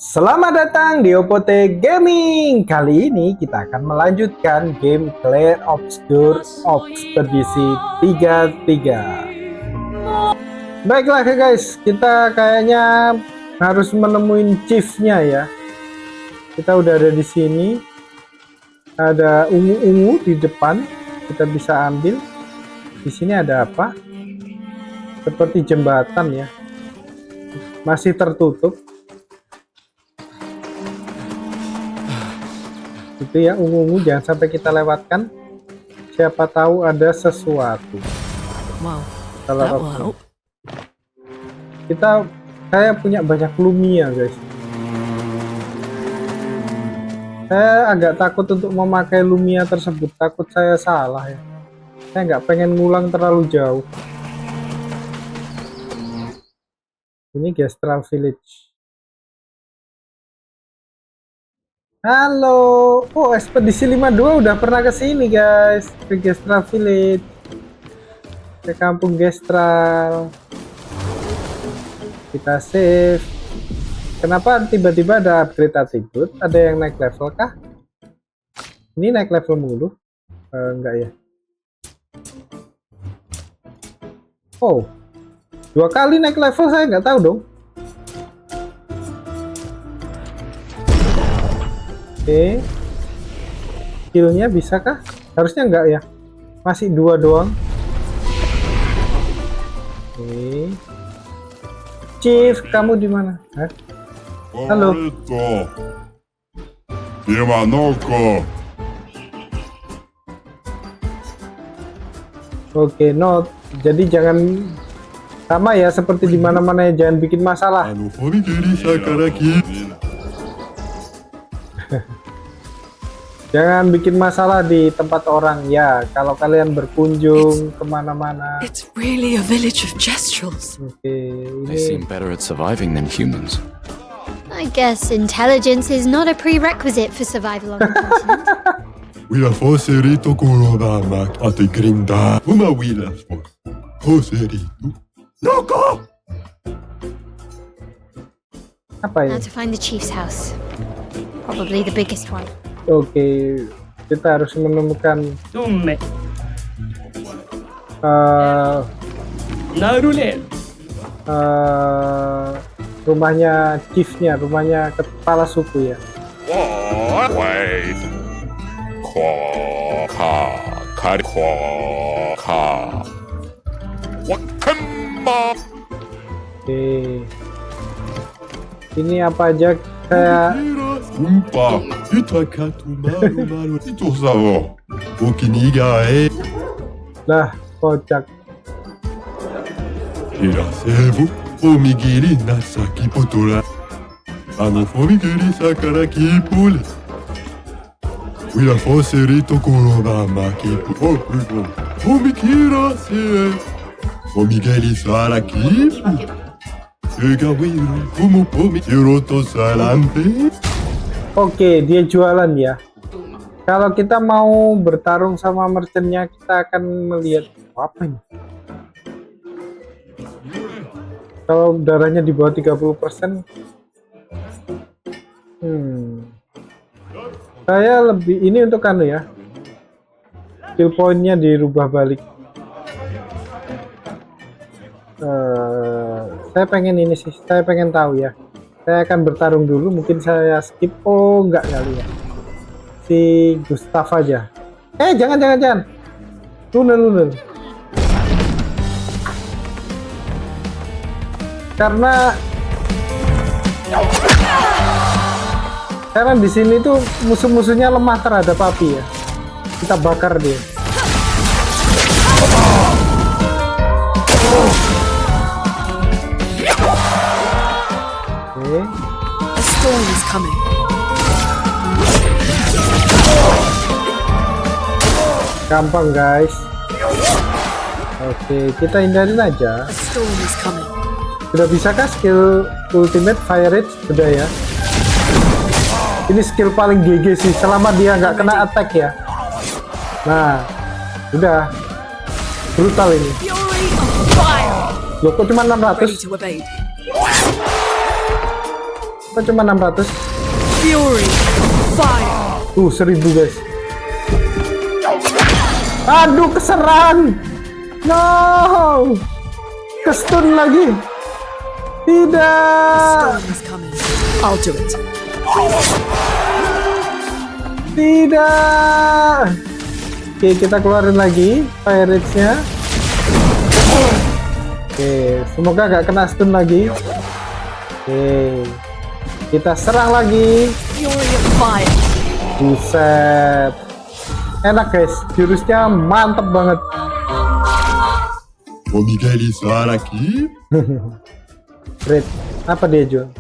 Selamat datang di Opote Gaming. Kali ini kita akan melanjutkan game Clair Obscur Ekspedisi 33. Baiklah guys, kita kayaknya harus menemuin chiefnya ya. Kita udah ada di sini. Ada ungu-ungu di depan. Kita bisa ambil. Di sini ada apa? Seperti jembatan ya. Masih tertutup. Itu ya, ungu-ungu jangan sampai kita lewatkan. Siapa tahu ada sesuatu. Kalau kita saya punya banyak Lumia guys. Saya agak takut untuk memakai Lumia tersebut, takut saya salah ya. Saya nggak pengen ngulang terlalu jauh. Ini Gestral Village. Halo, oh ekspedisi 52 udah pernah ke sini guys, ke Gestral Village, ke kampung Gestral. Kita save. Kenapa tiba-tiba ada upgrade atribut? Ada yang naik level kah? Ini naik level mulu? Enggak ya? Oh, 2 kali naik level, saya nggak tahu dong. Oke, skillnya bisa kah? Harusnya enggak ya, masih 2 doang. Oke, Chief, kamu di mana? Halo. Oke, note. Jadi jangan sama ya seperti di mana-mana ya, jangan bikin masalah. Jangan bikin masalah di tempat orang ya. Kalau kalian berkunjung kemana-mana. It's really a village of Gestrals. They seem better at surviving than humans. I guess intelligence is not a prerequisite for survival on the continent. Wila foserito kurobama ate grinda. Uma wila foserito. Noko! Apa ya? Now to find the chief's house. Probably the biggest one. Oke, kita harus menemukan rumahnya chiefnya, rumahnya kepala suku ya. Oke, ini apa aja kayak Umpa, itakatu maru maru itu sawo. Okiniga lah kocak. Irasebu, omigiri nasaki potora. Omigiri sakara kipule. Wila foserito kurobama kipu. Omikira se. Omigiri sara kipu. Egawiru, kumu pomi, yuroto salante. Oke, dia jualan ya. Kalau kita mau bertarung sama merchantnya, kita akan melihat apa ini. Kalau darahnya di bawah 30%, saya lebih ini untuk anu ya. Skill point-nya dirubah balik. Saya pengen ini sih, saya pengen tahu ya. Saya akan bertarung dulu, mungkin saya skip. Oh, enggak kali ya. Si Gustav aja. Jangan. Lunel. Karena di sini tuh musuh-musuhnya lemah terhadap api ya. Kita bakar dia. Oke. A storm is coming. Gampang guys. Oke, kita hindarin aja. A storm is coming. Sudah bisakah skill ultimate fire rate? Sudah ya. Ini skill paling GG sih, selama dia nggak kena attack ya. Nah, udah brutal ini. Fury of fire. Loh, kok cuma Ready 600? to evade. Kok cuma 600? Fury. Fire. 1000 guys. Aduh, keserang. No. Kestun lagi. Tidak. Storm is coming. I'll do it. Tidak. Oke, kita keluarin lagi Pirates-nya. Oke, semoga gak kena stun lagi. Oke, kita serang lagi. Fury of fire. Buset, enak guys, jurusnya mantep banget. Omigeli suara ki. Great, apa dia jual?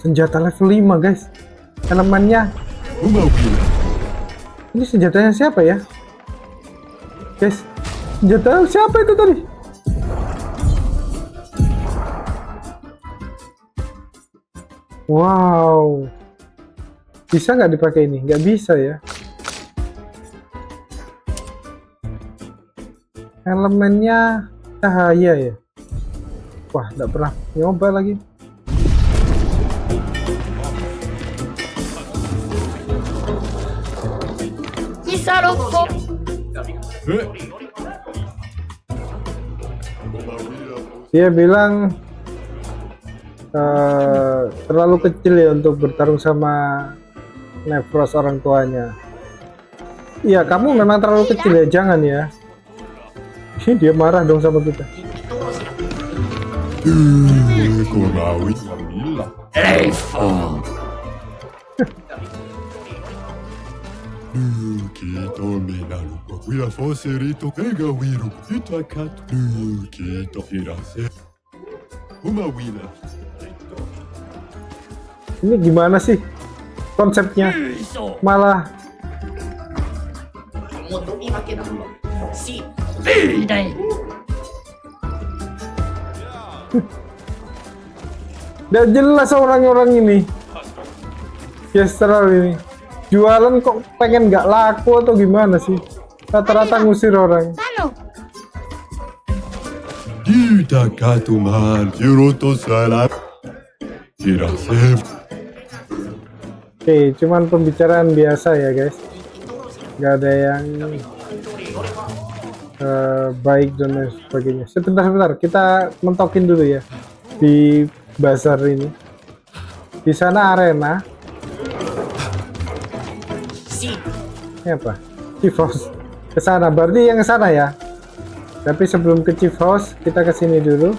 Senjata level 5 guys. Elemennya, Umawila. ini senjatanya siapa ya? Guys, senjata siapa itu tadi? Wow, bisa nggak dipakai ini? Nggak bisa ya. Elemennya cahaya ya. Wah, nggak pernah nyoba lagi. Eh, Dia bilang terlalu kecil ya untuk bertarung sama Nevros orang tuanya. Iya, kamu memang terlalu kecil ya, jangan ya. Dia marah dong sama kita. Komawi. Kito minaru wira foserito ega wiru itakat kito hirase umawila. Ini gimana sih konsepnya? Malah udah jelas orang-orang ini Gestral ini jualan kok pengen nggak laku atau gimana sih? Rata-rata ngusir orang. Itakatu mal hiroto salam hirase. Oke, cuman pembicaraan biasa ya guys, nggak ada yang baik dan lain sebagainya. Sebentar, kita mentokin dulu ya di bazar ini. Di sana arena. Ini apa? Chief House. Ke sana, berarti yang ke sana ya. Tapi sebelum ke Chief House, kita ke sini dulu.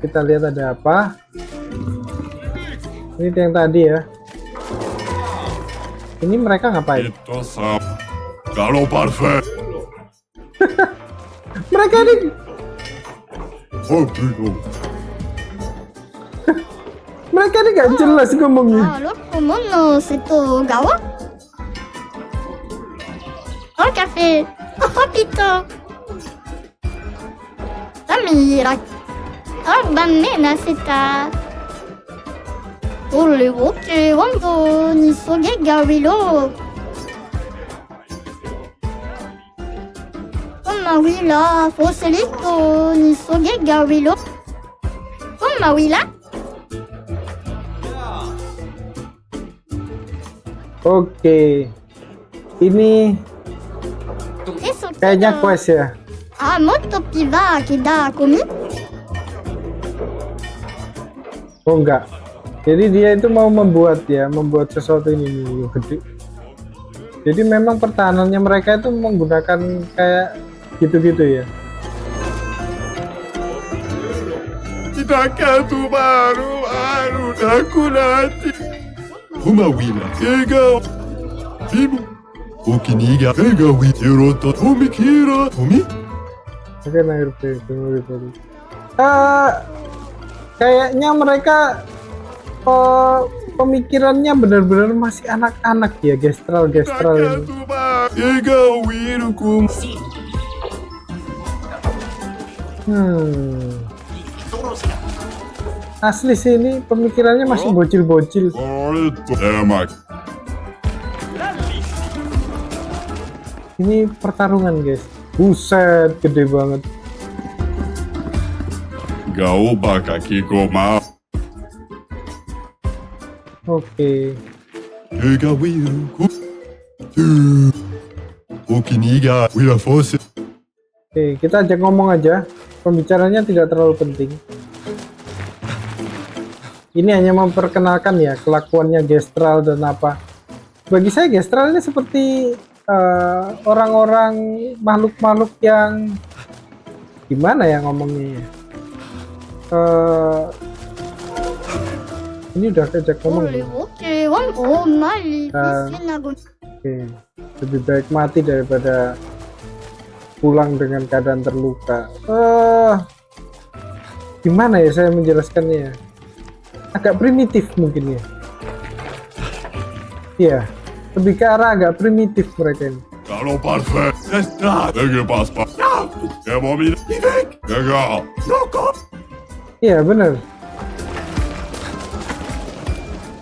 Kita lihat ada apa. Ini yang tadi ya. Ini mereka ngapain? Ito sa Galo parfait. Mereka ini Oh, Bruno. mereka ini gak jelas ngomongnya. L'autre monde, c'est au Gawa. Oh, café. Oh, putain. Ah, mais il a... Oh, banana, c'est à... Oh, le ok, wando, ni soge gawilo. Oh, ma oui, là, foselito, ni soge gawilo. Oh, ma oui, là. Oke. Ini kayaknya quest ya. Ah, moto piva kida komi. Oh enggak. Jadi dia itu mau membuat sesuatu ini nih, gede. Jadi memang pertahanannya mereka itu menggunakan kayak gitu-gitu ya. Itakatu baru nakunati. Umawila ega Bibu Okiniga ega wi hiroto omikira omi. Oke, naik tadi. Kayaknya mereka pemikirannya benar-benar masih anak-anak ya, Gestral ini. Ega wirukum. Asli sih ini pemikirannya masih bocil-bocil. Emak. Ini pertarungan guys. Buset, gede banget. Ega baka kikoma. Oke. Ega wiru ku. Okiniga wira force. Oke, kita ajak ngomong aja. Pembicaranya tidak terlalu penting. Ini hanya memperkenalkan ya kelakuannya Gestral dan apa. Bagi saya Gestral ini seperti orang-orang makhluk-makhluk yang gimana ya ngomongnya ya. Ini udah ajak ngomong. Oke, lebih baik mati daripada pulang dengan keadaan terluka. Gimana ya saya menjelaskannya ya? Agak primitif mungkin ya. Iya, lebih ke arah agak primitif mereka ini. Kalau parfait. Ega paspa. Ya mobil. Ega. Noko. Iya bener.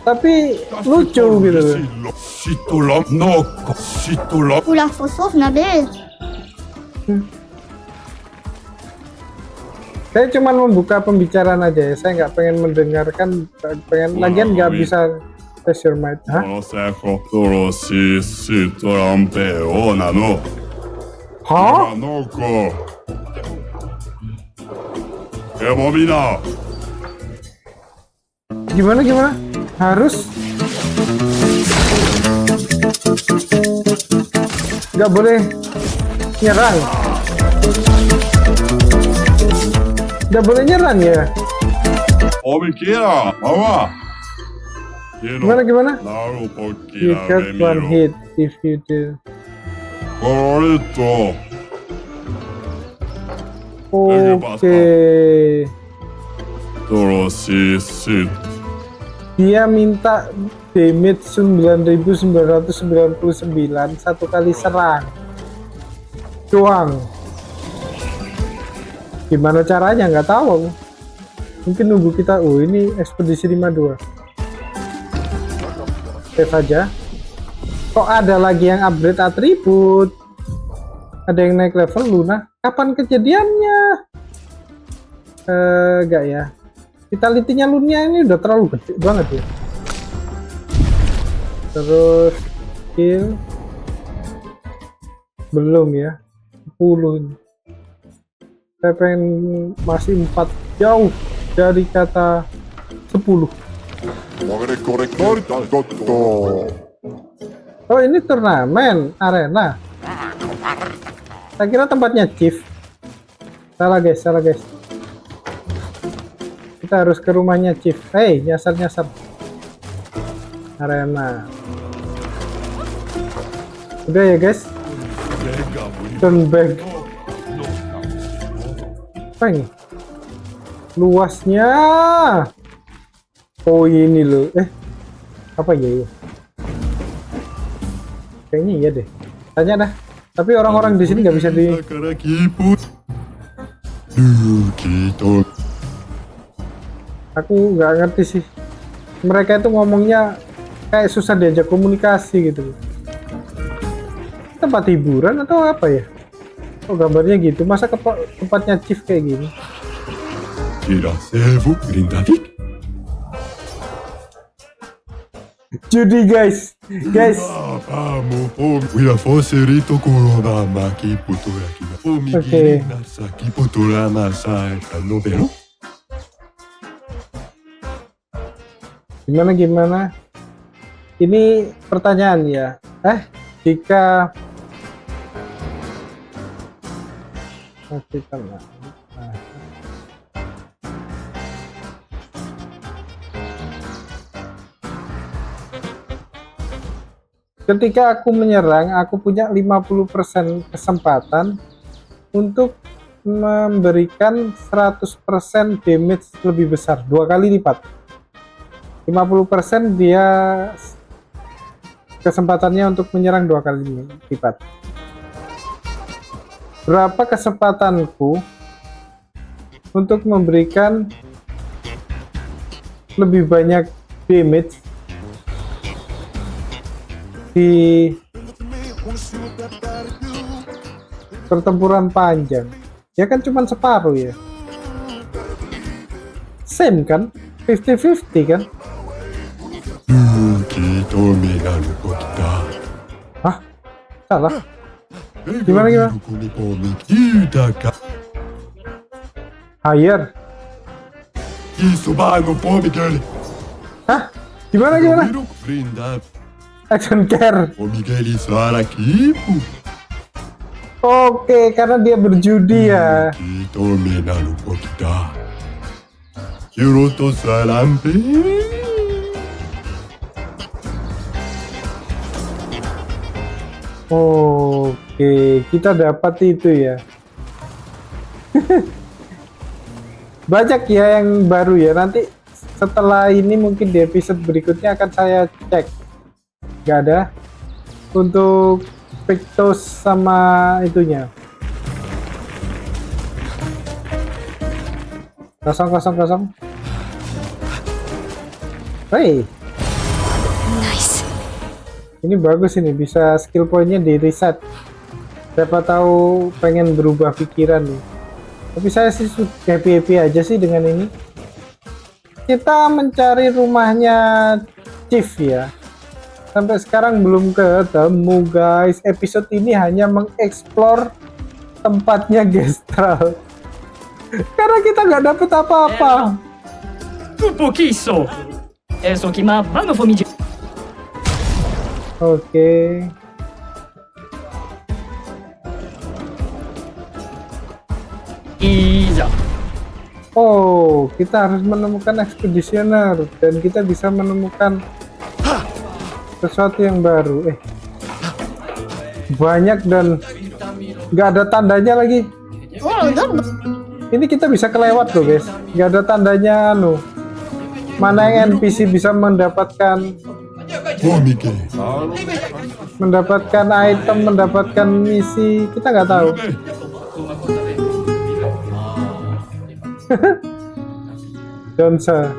Tapi lucu gitu. Shitolam noko. Shitolam. Oula, faut sauf Nabil. Saya cuma membuka pembicaraan aja ya. Saya nggak pengen mendengarkan, lagian nggak bisa test your might. Hah? Toroshi shitolampe o nano. Hah? Noko. Emomina. Gimana? Harus? Nggak boleh nyerang. Nggak boleh nyerang ya? Omikira, mama. Gimana? Naru You pokira got one remiro. hit if you do. Correcto. Oke. Toroshi shit. Dia minta damage 9.999 satu kali serang. Doang. Gimana caranya nggak tahu. Mungkin nunggu kita. Oh ini ekspedisi 52. Save aja. Kok ada lagi yang upgrade atribut? Ada yang naik level Luna. Kapan kejadiannya? Enggak ya. Vitality-nya Lunia ini udah terlalu gede banget ya. Terus skill belum ya. 10 ini. Saya pengen masih 4 jauh dari kata 10. Oh ini turnamen arena. Saya kira tempatnya Chief. Salah guys. Kita harus ke rumahnya Chief. Hey, nyasar. Arena. Udah ya guys. Turn back. Apa ini? Luasnya. Oh ini loh. Apa ya? Kayaknya iya deh. Tanya dah. Tapi orang-orang di sini nggak bisa di. Aku nggak ngerti sih. Mereka itu ngomongnya kayak susah diajak komunikasi gitu. Tempat hiburan atau apa ya? Oh gambarnya gitu. Masa tempatnya Chief kayak gini? Judi guys. Gimana? Ini pertanyaan ya. Jika ketika aku menyerang, aku punya 50% kesempatan untuk memberikan 100% damage lebih besar, 2 kali lipat. 50% dia kesempatannya untuk menyerang 2 kali lipat. Berapa kesempatanku untuk memberikan lebih banyak damage di pertempuran panjang? Ya kan cuma separuh ya. Same kan? 50-50 kan? Hah? Salah? Gimana? Higher? Hah? Gimana? I don't care. Oke, karena dia berjudi ya. Oke, kita dapat itu ya. Banyak ya yang baru ya. Nanti setelah ini mungkin di episode berikutnya akan saya cek. Gak ada untuk Pictos sama itunya. Kosong. Hey, Nice. ini bagus, ini bisa skill pointnya di reset. Siapa tahu pengen berubah pikiran nih. Tapi saya sih happy aja sih dengan ini. Kita mencari rumahnya Chief ya. Sampai sekarang belum ketemu guys. Episode ini hanya mengeksplor tempatnya Gestral. Karena kita nggak dapet apa-apa. Poquiso. Eso que más mano fue mi. Oke. Iya. Oh, kita harus menemukan expeditioner dan kita bisa menemukan sesuatu yang baru. Banyak dan nggak ada tandanya lagi. Oh, udah. Ini kita bisa kelewat loh guys. Nggak ada tandanya anu. Mana yang NPC bisa mendapatkan item, mendapatkan misi, kita nggak tahu. Dansa.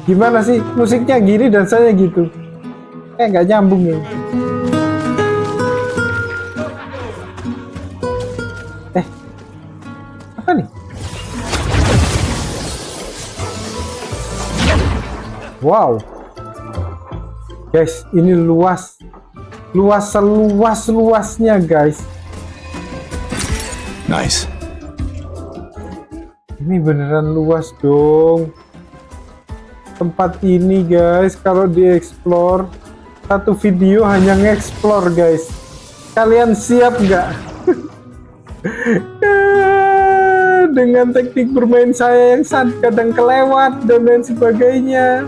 Gimana sih musiknya gini dan saya gitu? Nggak nyambung ya. Apa nih? Wow. Guys, ini luas seluas-luasnya guys. Nice. Ini beneran luas dong. Tempat ini guys, kalau dieksplor, satu video hanya ngeksplor guys. Kalian siap nggak? Dengan teknik bermain saya yang kadang kelewat dan lain sebagainya.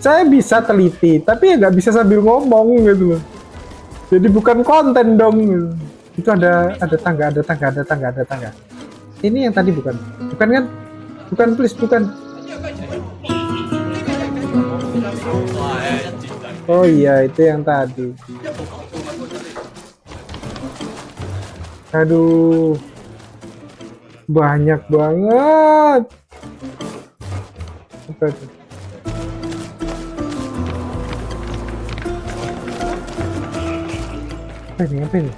Saya bisa teliti, tapi ya nggak bisa sambil ngomong gitu. Jadi bukan konten dong. Itu ada tangga. Ini yang tadi bukan kan? Bukan, please, bukan. Oh iya, itu yang tadi. Aduh, banyak banget. Apa itu? Apa ini?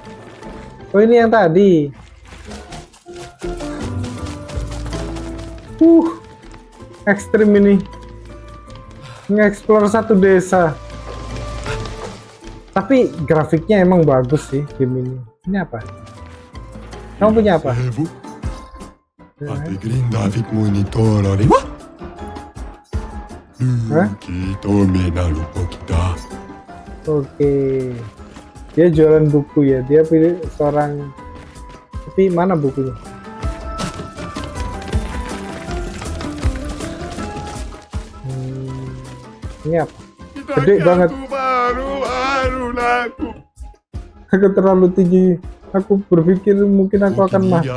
Oh, ini yang tadi. Ekstrim ini. Nge-explore satu desa. Tapi grafiknya emang bagus sih game ini. Ini apa? Kamu punya apa? Hah? Oke. Dia jualan buku ya. Dia pilih seorang. Tapi mana bukunya? Ini apa? Gede banget. Aku terlalu tinggi. Aku berpikir mungkin aku akan mati.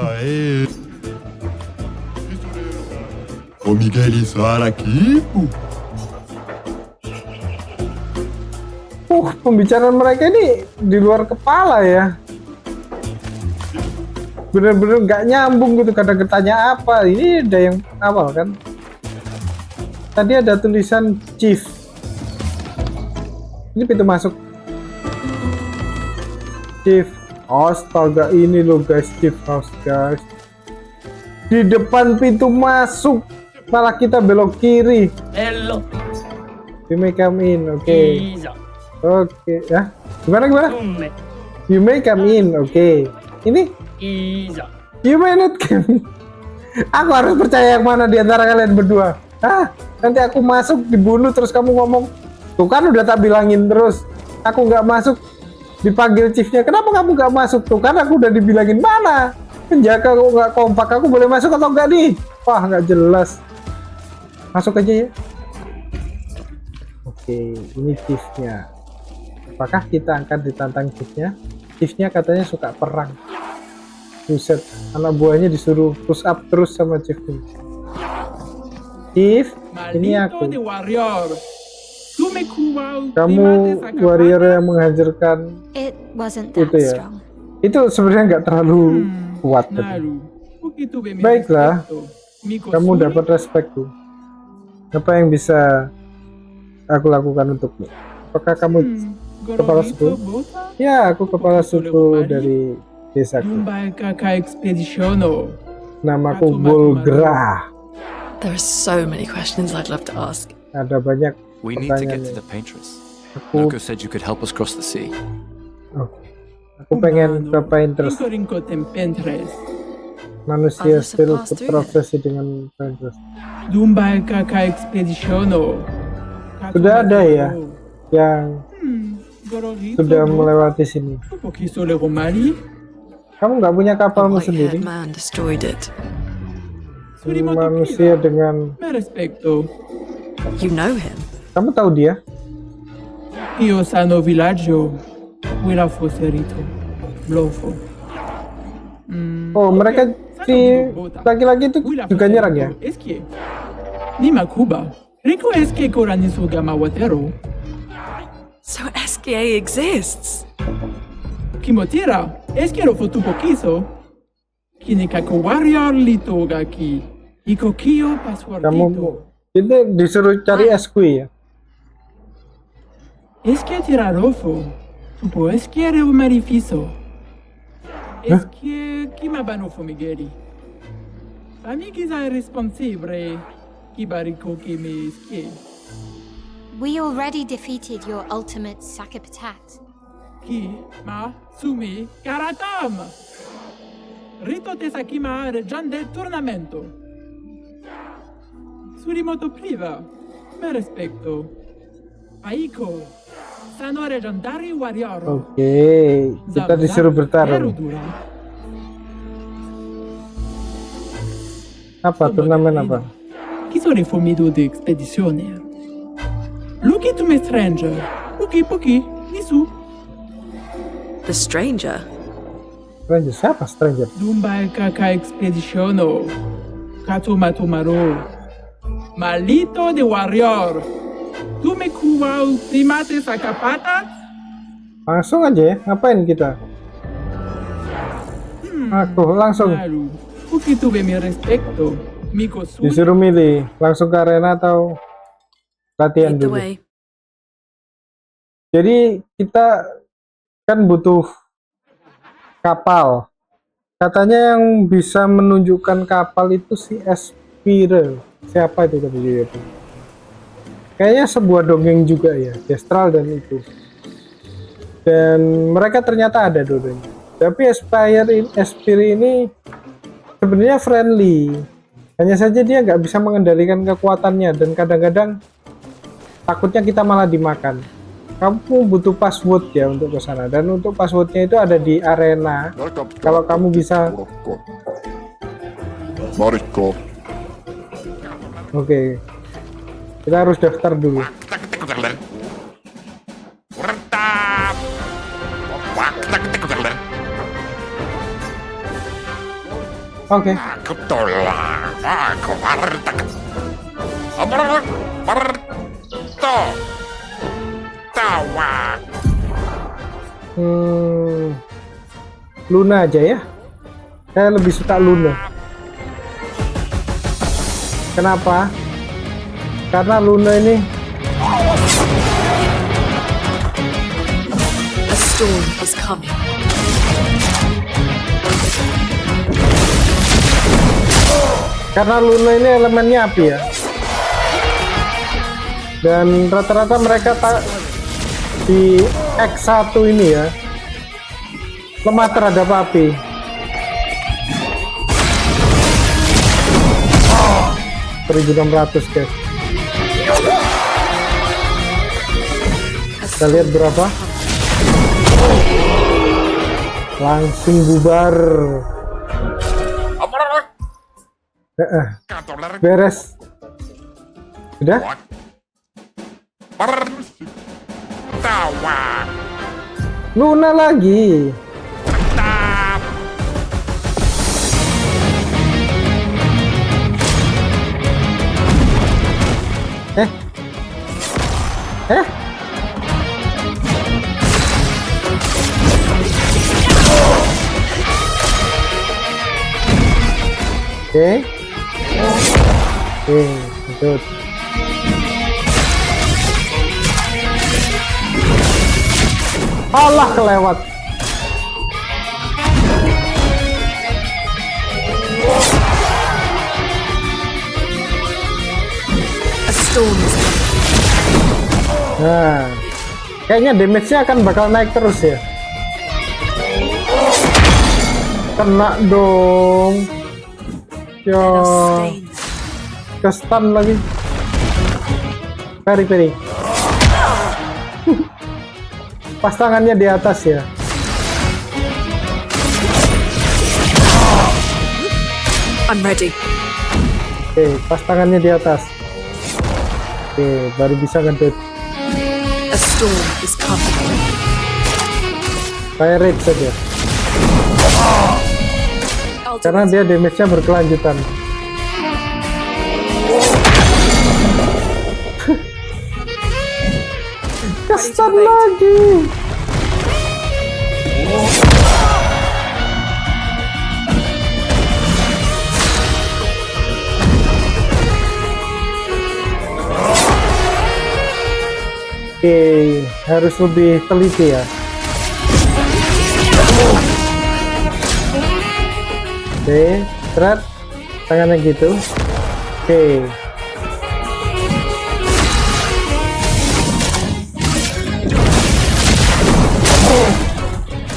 Pembicaraan mereka ini di luar kepala ya. Bener-bener nggak nyambung gitu. Kadang bertanya apa. Ini ada yang awal kan. Tadi ada tulisan Chief. Ini pintu masuk. Chief. Astaga, ini loh guys, Chief House guys. di depan pintu masuk, malah kita belok kiri. Hello. You may come in, oke. Iza. Oke, ya. Gimana? Umme. You may come in, oke. Ini Iza. you may not come in. Aku harus percaya yang mana di antara kalian berdua? Nanti aku masuk dibunuh terus kamu ngomong, tuh kan udah tak bilangin terus. Aku nggak masuk, dipanggil chiefnya. Kenapa kamu nggak masuk? Tuh kan aku udah dibilangin mana? Penjaga kok nggak kompak. Aku boleh masuk atau enggak nih? Wah, nggak jelas. Masuk aja ya. Oke, ini chiefnya. Apakah kita akan ditantang chiefnya? Chiefnya katanya suka perang. Buset, anak buahnya disuruh push up terus sama chief ini. Chief, ini aku. Maldito de warrior. Tu me kubau. Kamu warrior yang menghancurkan It wasn't itu that ya. strong. Itu sebenarnya nggak terlalu kuat. Tapi. Naru. Begitu be mi Baiklah, respeto. Miko kamu suri. dapat respectku. Apa yang bisa aku lakukan untukmu? Apakah kamu kepala Gororito suku? bota. Ya, aku kepala suku dari desaku. Dumbai kaka expeditiono. Namaku Bulgra. There are so many questions I'd love to ask. Ada banyak We need to get pertanyaan. to the Paintress. Aku, Loco said you could help us cross the sea. aku pengen ke Paintress. Rinko tempentres. Manusia Others have still passed through berprofesi dengan Paintress. Dumbai kaka expeditiono. Sudah ada ya yang Gororito sudah bota. melewati sini. Pokiso le romali. Kamu nggak punya The kapalmu white-haired sendiri? man destroyed it. Manusia dengan Me respecto. You know him. kamu tahu dia? Io sano villaggio. Wila foserito. Blofo. Oh, mereka si laki-laki itu juga nyerang ya? Eskie. Nima Kuba. Rico eskie koranisu gama watero. So SKA exists. Kimotira. Eskie ro fotu pokiso. Kinikako warrior litoga ki. Iko kio passwordito. Kamu itu disuruh cari SQ ya? Eskie tirarofo. Tupo eskie re umarifiso. Eskie kimabanofo migeri. Amigiza irresponsibile. Kibariko kimi eskie. We already defeated your ultimate Sakapatat. Ki ma sumi karatam. Rito tesakima regian del tornamento. Surimoto priva. Me respecto. Aiko. Sano legendary warrior. Oke, kita disuruh bertarung. Apa turnamen apa? Chi sono i formido di expedizione? Luki to me stranger. Poki, nisu. The stranger. Stranger siapa stranger? Dumbai kaka expeditiono. Kato matomaro. Malito de warrior. Tu me kuwau primate sakapata. Langsung aja ya, ngapain kita? Aku langsung Malu. Poki tu be mi respecto. Miko su. disuruh milih, langsung ke arena atau latihan Lead the dulu. way. Jadi kita kan butuh kapal. Katanya yang bisa menunjukkan kapal itu si Espire. Siapa itu tadi dia itu? Kayaknya sebuah dongeng juga ya, Destral dan itu. Dan mereka ternyata ada dua-duanya. Tapi Espire ini sebenarnya friendly. Hanya saja dia nggak bisa mengendalikan kekuatannya dan kadang-kadang takutnya kita malah dimakan. Kamu butuh password ya untuk ke sana, dan untuk passwordnya itu ada di arena. Kalau kamu bisa, Marikko. oke, kita harus daftar dulu. Oke, Luna aja ya. Saya lebih suka Luna. Kenapa? Karena Luna ini A storm is coming. Karena Luna ini elemennya api ya. Dan rata-rata mereka di X1 ini ya lemah terhadap api. Oh, 1600 guys. Kita lihat berapa. Langsung bubar. Beres. Udah? Luna lagi. Oke, lanjut. Allah, kelewat. A storm is coming. Nah, kayaknya damage-nya akan bakal naik terus ya. Kena dong. Let Ya, us stay there. ke stun lagi. Peri. Pas tangannya di atas ya. I'm ready. Oke, pas tangannya di atas. Oke, baru bisa ngedot. A storm is coming. Fire rate saja. Karena dia damage-nya berkelanjutan. Kesan lagi. Oke, harus lebih teliti ya. Oke, seret tangannya gitu. Oke.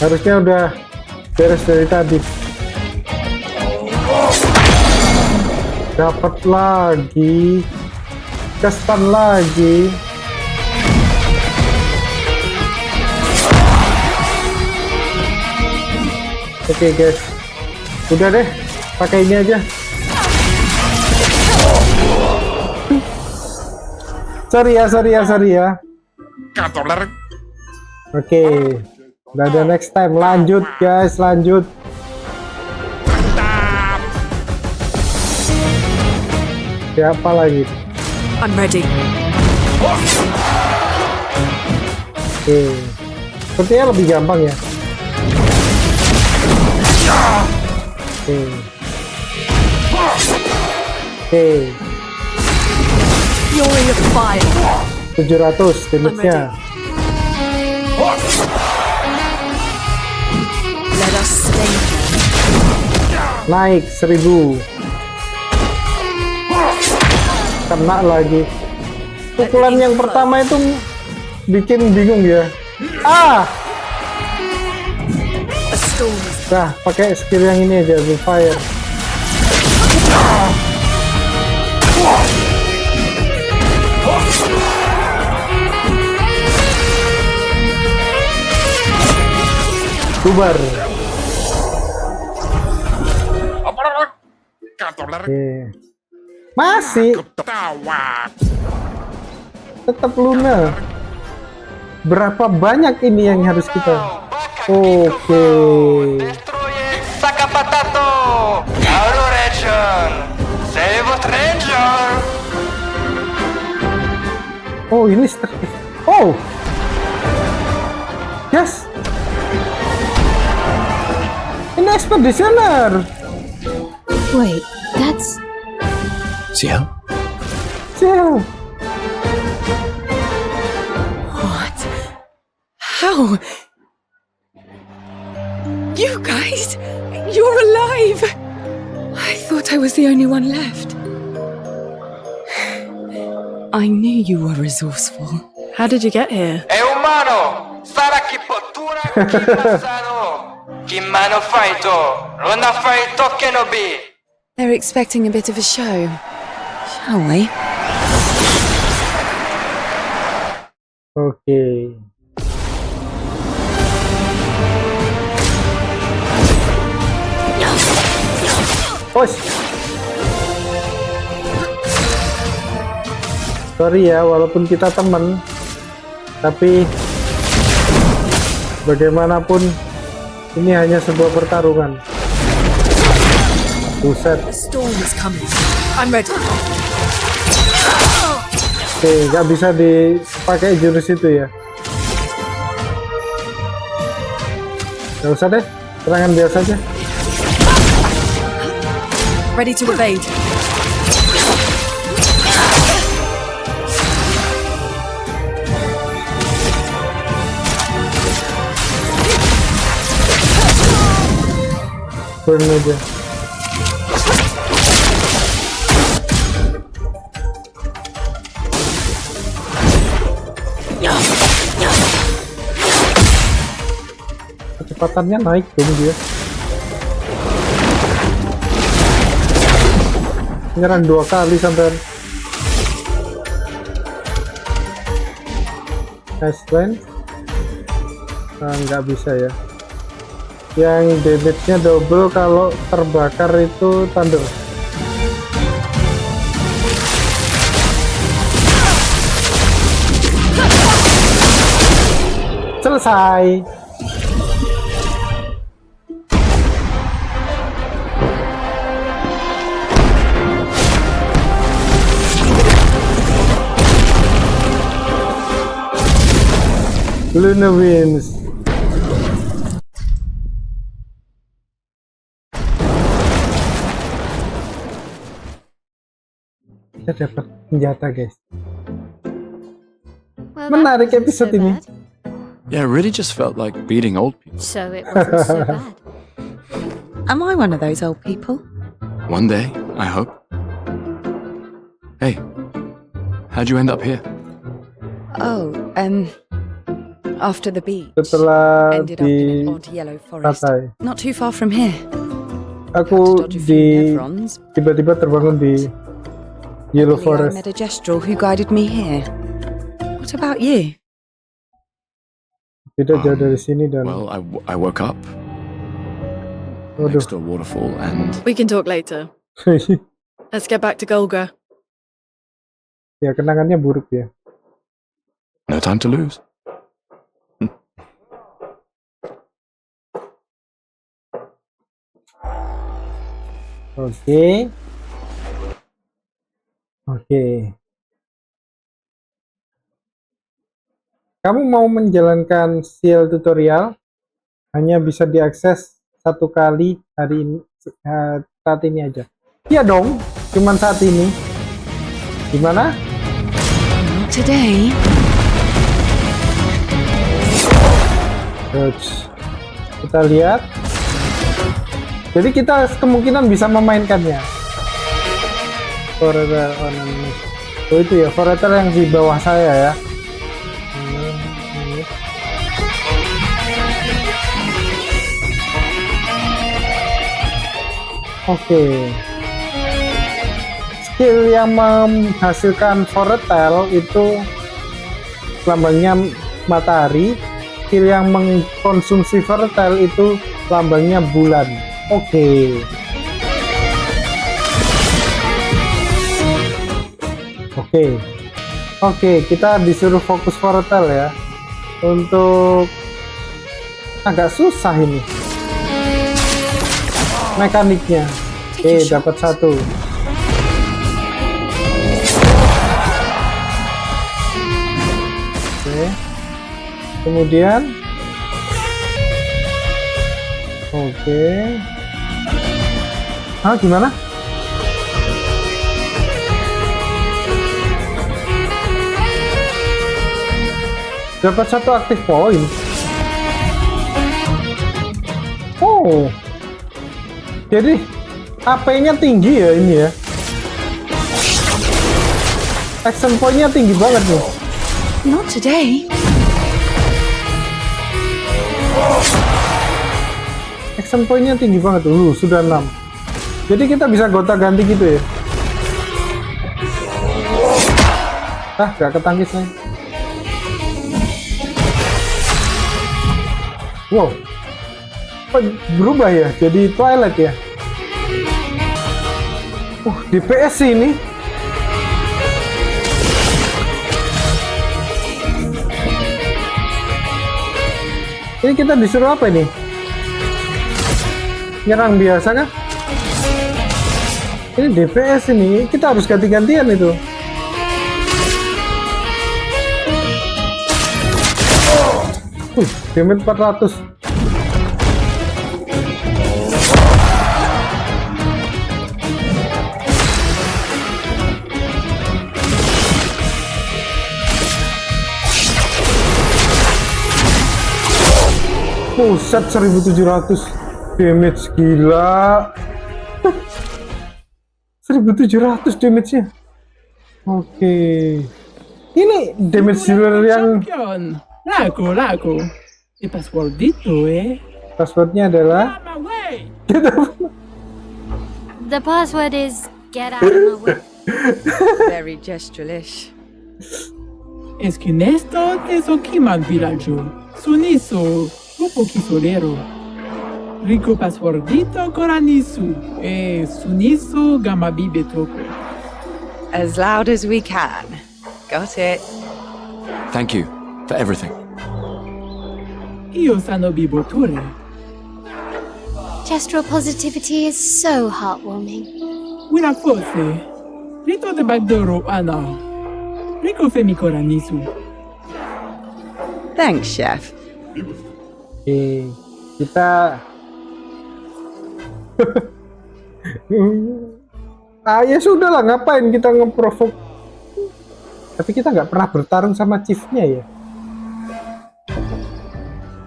Harusnya udah beres dari tadi. Dapat lagi. Kestan lagi. Oke guys, udah deh, pakai ini aja. Sorry ya. Oke, udah ada next time. Lanjut guys, lanjut. Siapa lagi? I'm ready. Oke, sepertinya lebih gampang ya. Oke. Fury of fire. 700 damage-nya. Let us stay there. Naik 1000. Kena lagi. Pukulan yang pertama itu bikin bingung ya. A storm is Nah, pakai skill yang ini aja, fire. Bubar. Oke. Masih tetap Luna. Berapa banyak ini yang harus kita? Oke. Sakapatato! Auro Region! Save Ranger! Oh, ini oh. Yes. Ini expeditioner. Wait, that's... Ciel? Ciel. what? How? You guys, you're alive. I thought I was the only one left. I knew you were resourceful. How did you get here? È umano! Sarà chi pottura chi passano! Chi mano faito! Non ha faito che no be! They're expecting a bit of a show. Shall we? Oke. Push. Sorry ya, walaupun kita temen, tapi bagaimanapun ini hanya sebuah pertarungan. Buset. The storm is coming. I'm ready. Oke, nggak bisa dipakai jurus itu ya. Nggak usah deh, serangan biasa aja. Ready to evade. Burn aja. Kecepatannya naik dong dia. Nyerang 2 kali sampai. Nice line. Nggak bisa ya. Yang damage-nya double kalau terbakar itu thunder. Selesai. Luna wins. Kita dapat senjata, guys. Well, Menarik that wasn't episode so ini. bad. Yeah, it really just felt like beating old people. So it wasn't so bad. Am I one of those old people? One day, I hope. Hey, how'd you end up here? Oh, after the beach. Setelah Ended up in an odd di yellow forest. pantai, Not too far from here. aku Dodge a few nevrons. tiba-tiba terbangun di Yellow Luckily, I Forest. met a gestural who guided me here. What about you? Tidak jauh dari sini dan Well, I woke up waduh. next to a waterfall and We can talk later. Let's get back to Golga. Ya, kenangannya buruk ya. no time to lose. Oke. Oke. Kamu mau menjalankan skill tutorial? Hanya bisa diakses 1 kali hari ini, saat ini aja. Iya dong, cuman saat ini. Gimana? Not today. Coach. Kita lihat. Jadi kita kemungkinan bisa memainkannya. Forever on animation. Oh itu ya, Forever yang di bawah saya ya. Oke. Skill yang menghasilkan volatile itu lambangnya matahari. Skill yang mengkonsumsi volatile itu lambangnya bulan. Oke. Oke, kita disuruh fokus volatile ya. Untuk agak susah ini mekaniknya. Oke, dapat 1. Oke. Kemudian oke. Gimana? Dapat 1 aktif poin. Oh. Jadi AP-nya tinggi ya ini ya. Action point-nya tinggi banget nih. Not today. Action point-nya tinggi banget tuh. Sudah 6. Jadi kita bisa gonta-ganti gitu ya. Gak ketangkis nih. Wow. Kok berubah ya? Jadi Twilight ya? DPS ini. Ini kita disuruh apa ini? Nyerang biasa kan? Ini DPS ini. Kita harus ganti-gantian itu. Damage 400. Set 1700 damage, gila. 1700 damage-nya. Oke. Ini damage dealer yang Champion. Lago. Il passwordito, passwordnya adalah My way. The password is get out of my way. Very gesturelish. Esquinesto teso kiman villaggio. Suniso, grupo kisolero. Rico passwordito coranisu. Suniso gamma bibe toko. As loud as we can. Got it. Thank you for everything. Io sano bibo ture. Gestural positivity is so heartwarming. Una forse. Rito de bagdoro ana. Rico femi coranisu. Thanks, Chef. Oke, kita ya sudah lah, ngapain kita nge-provoke. Tapi kita nggak pernah bertarung sama chiefnya ya.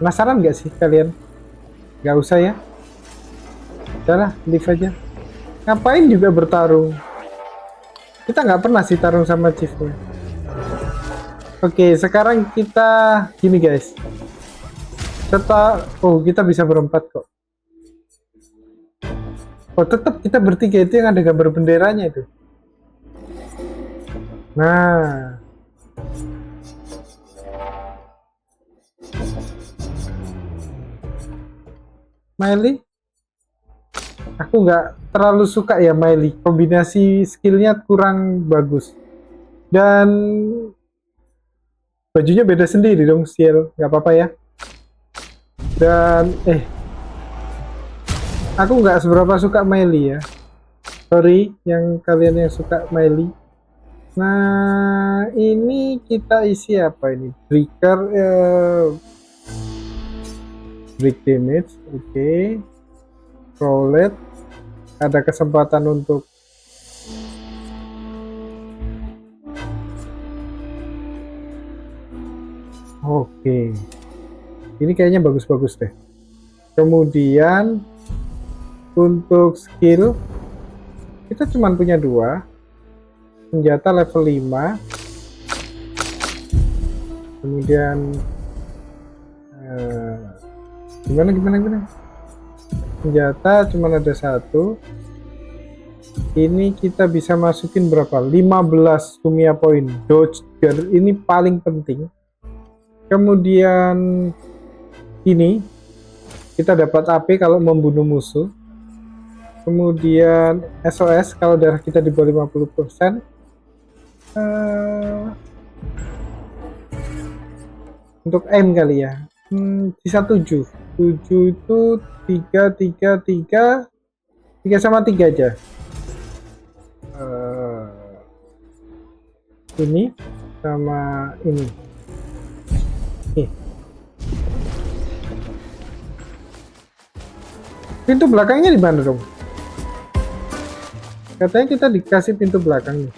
Penasaran nggak sih kalian? Nggak usah ya. Udahlah, leave aja. Ngapain juga bertarung? Kita nggak pernah sih tarung sama chiefnya. Oke, sekarang kita gini guys. Kita bisa berempat kok. Tetap kita bertiga, itu yang ada gambar benderanya itu. Nah. Miley. Aku nggak terlalu suka ya Miley. Kombinasi skillnya kurang bagus. Dan bajunya beda sendiri dong, Ciel. Nggak apa-apa ya. Dan aku nggak seberapa suka Miley ya. Sorry yang kalian yang suka Miley. Nah, ini kita isi apa ini? Breaker, break damage, oke. Roulette, ada kesempatan untuk oke. Ini kayaknya bagus-bagus deh. Kemudian untuk skill kita cuma punya 2. Senjata level 5. Kemudian gimana? Senjata cuma ada 1. Ini kita bisa masukin berapa? 15 Lumia point. Dodger ini paling penting. Kemudian ini kita dapat AP kalau membunuh musuh. Kemudian SOS kalau darah kita di bawah 50%. Untuk aim kali ya. Sisa 7. 7 itu 3 sama 3 aja. Ini sama ini. Pintu belakangnya di mana dong? Katanya kita dikasih pintu belakang nih.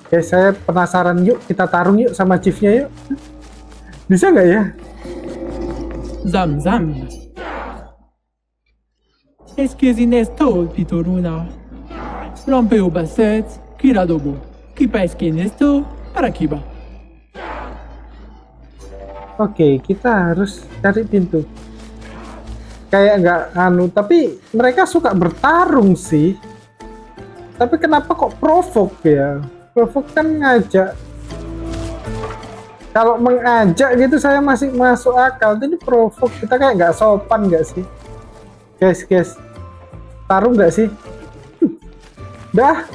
Oke, saya penasaran, yuk kita tarung yuk sama chiefnya yuk. Bisa nggak ya? Zam. esqueci nesto, Pitoruna. Rompeu basset, kiradobo. Kipa esque nesto, para kiba. Oke, kita harus cari pintu. Kayak nggak tapi mereka suka bertarung sih. Tapi kenapa kok provoke ya? Provoke kan ngajak. Kalau mengajak gitu saya masih masuk akal. Ini provoke, kita kayak nggak sopan nggak sih? Guys, tarung nggak sih? Dah,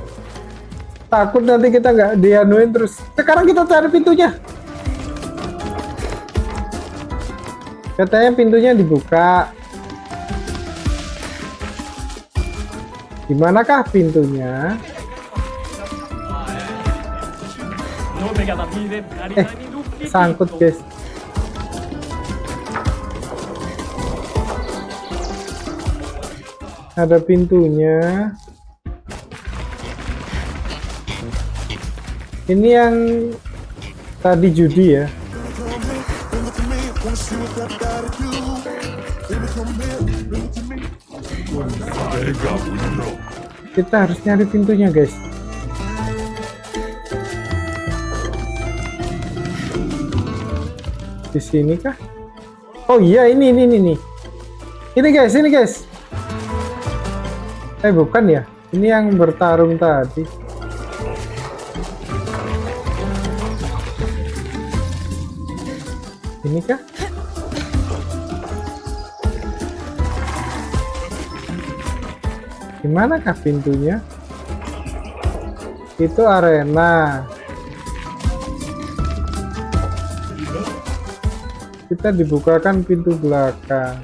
takut nanti kita nggak dianuin terus. Sekarang kita cari pintunya. Katanya pintunya dibuka. Dimanakah pintunya? Sangkut guys. Ada pintunya. Ini yang tadi judi ya. Kita harus nyari pintunya guys. Di sini kah? Oh iya, ini nih. Ini guys. Bukan ya? Ini yang bertarung tadi. Ini kah? Dimanakah pintunya? Itu arena. Kita dibukakan pintu belakang.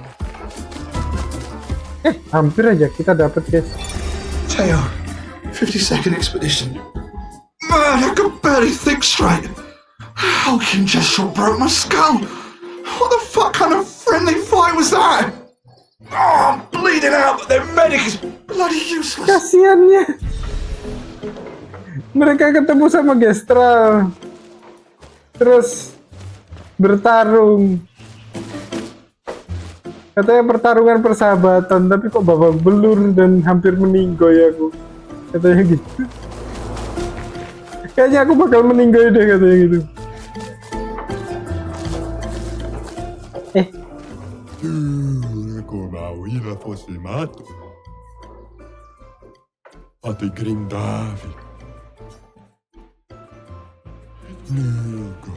Hampir aja kita dapat guys. Teo, 52nd expedition. Man, I can barely think straight. Hulking just shot broke my skull. What the fuck kind of friendly fight was that? Oh, I'm bleeding out, but their medic is bloody useless. Kasiannya. Mereka ketemu sama Gestral. Terus bertarung. Katanya pertarungan persahabatan, tapi kok babak belur dan hampir meninggoy aku. Katanya gitu. Kayaknya aku bakal meninggoy deh katanya gitu. Comauira fosse mato. Até grindavi. Nuga.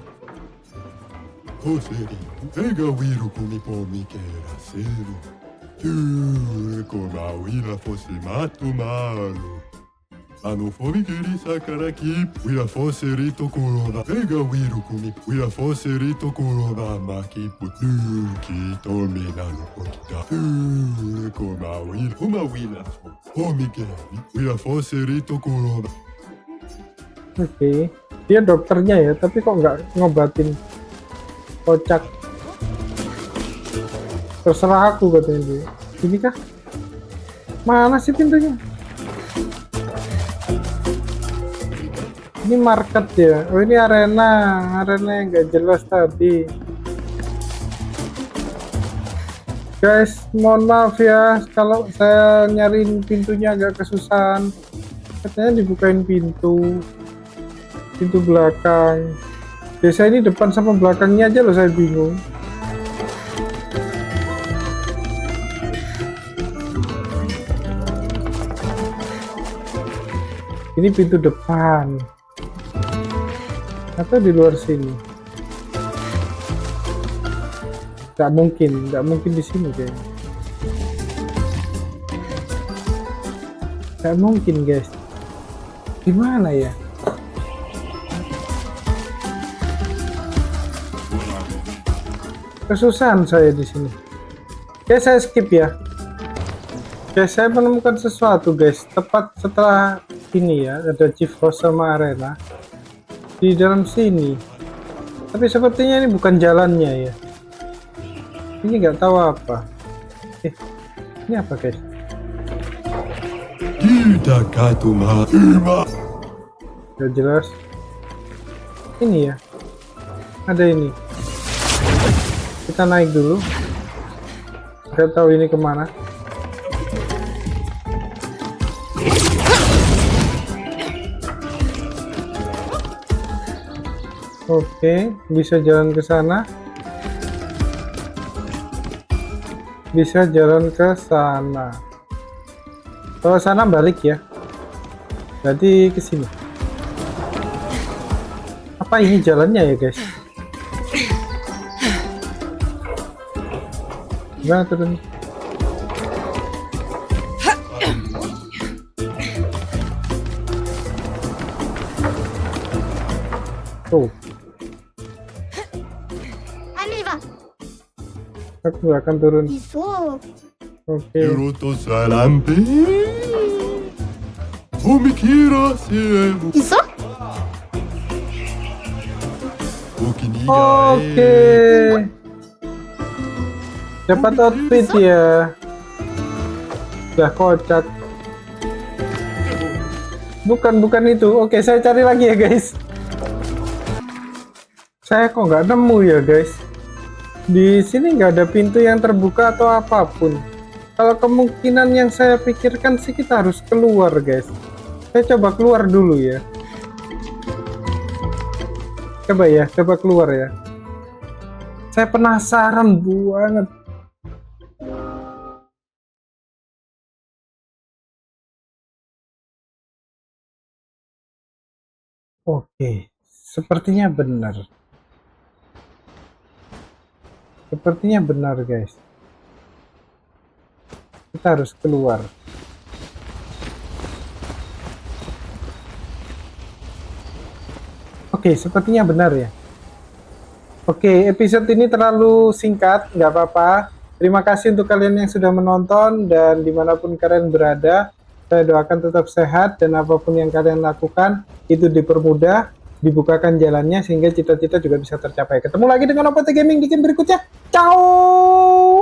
Foseri. Pega wiro kumi pomi kera sero. Comauira fosse mato malo. Fomi sakaraki, wira foserito corona. Pega wiru kumi, wira foserito corona. Maki putuki, tome nano pokita. Koma wira, fomi keri, wira foserito corona. Oke, dia dokternya ya, tapi kok nggak ngobatin. Kocak. Terserah aku katanya dia. Ini kah? Mana sih pintunya? Ini market ya. Oh ini arena yang nggak jelas tadi. Guys, mohon maaf ya kalau saya nyariin pintunya agak kesusahan. Katanya dibukain pintu belakang. Biasa ini depan sama belakangnya aja loh saya bingung. Ini pintu depan. Atau di luar sini? Nggak mungkin di sini kayaknya. Nggak mungkin guys. Gimana ya? Kesusahan saya di sini. Guys, saya skip ya. Guys, saya menemukan sesuatu guys. Tepat setelah ini ya, ada Chief Host sama arena di dalam sini. Tapi sepertinya ini bukan jalannya ya. Ini nggak tahu apa. Ini apa guys? Kita katuma. Gak jelas. Ini ya. Ada ini. Kita naik dulu. Nggak tahu ini kemana. Oke, bisa jalan ke sana. Bisa jalan ke sana. Kalau sana balik ya. Berarti ke sini. Apa ini jalannya ya, guys? Gimana turun? Oh, Allez, va. aku nggak akan turun. Iso. Oke. Hiroto salampe. Fumikira sevu. Iso? Okiniga Oke. Dapat outfit ya. Udah kocak. Bukan itu. Oke, saya cari lagi ya, guys. Saya kok nggak nemu ya, guys. Di sini nggak ada pintu yang terbuka atau apapun. Kalau kemungkinan yang saya pikirkan sih kita harus keluar, guys. Saya coba keluar dulu ya. Coba keluar ya. Saya penasaran banget. Oke, sepertinya benar. Sepertinya benar, guys. Kita harus keluar. Oke, sepertinya benar ya. Oke, episode ini terlalu singkat, nggak apa-apa. Terima kasih untuk kalian yang sudah menonton, dan dimanapun kalian berada, saya doakan tetap sehat, dan apapun yang kalian lakukan, itu dipermudah, dibukakan jalannya, sehingga cita-cita juga bisa tercapai. Ketemu lagi dengan Opote Gaming di game berikutnya. Ciao!